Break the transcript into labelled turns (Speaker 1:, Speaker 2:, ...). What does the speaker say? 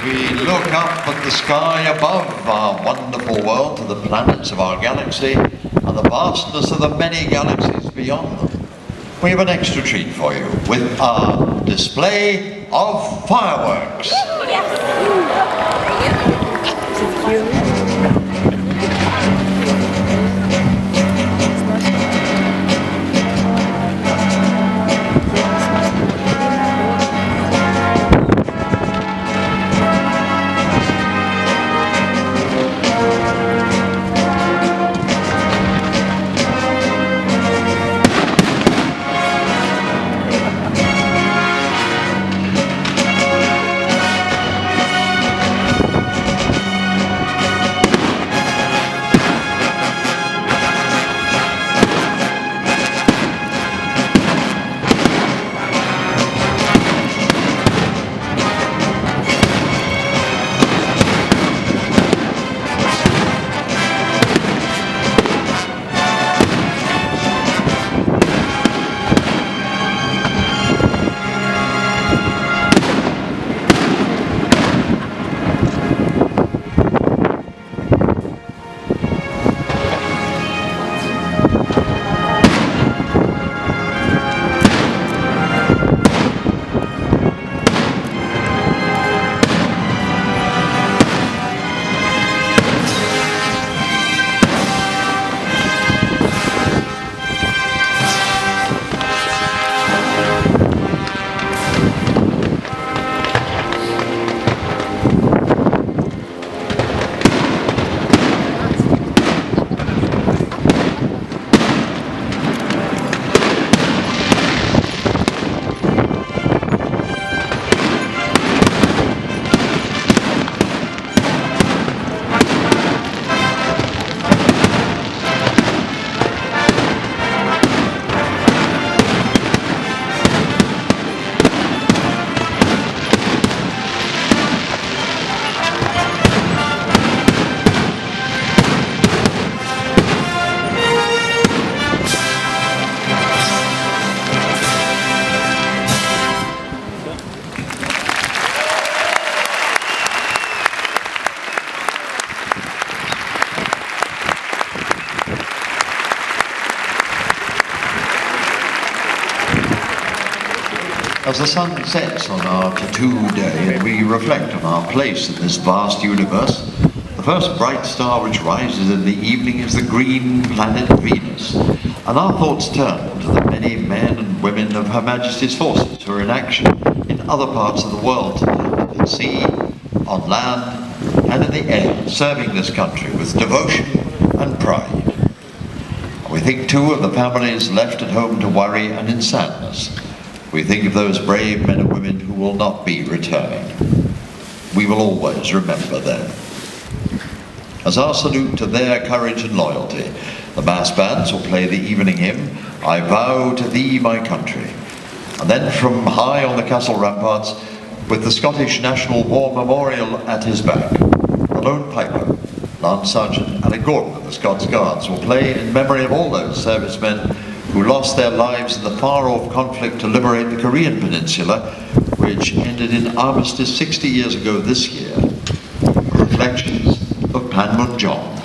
Speaker 1: we look up at the sky above our wonderful world to the planets of our galaxy and the vastness of the many galaxies beyond them, we have an extra treat for you with our display of fireworks. As the sun sets on our tattoo day and we reflect on our place in this vast universe, the first bright star which rises in the evening is the green planet Venus, and our thoughts turn to the many men and women of Her Majesty's forces who are in action in other parts of the world, at sea, on land, and in the air, serving this country with devotion and pride. We think too of the families left at home to worry and in sadness. We think of those brave men and women who will not be returning. We will always remember them. As our salute to their courage and loyalty, the mass bands will play the evening hymn, I Vow to Thee, My Country. And then from high on the castle ramparts, with the Scottish National War Memorial at his back, the lone piper, Lance Sergeant Alec Gordon of the Scots Guards, will play in memory of all those servicemen who lost their lives in the far-off conflict to liberate the Korean Peninsula, which ended in armistice 60 years ago this year. Reflections of Panmunjom.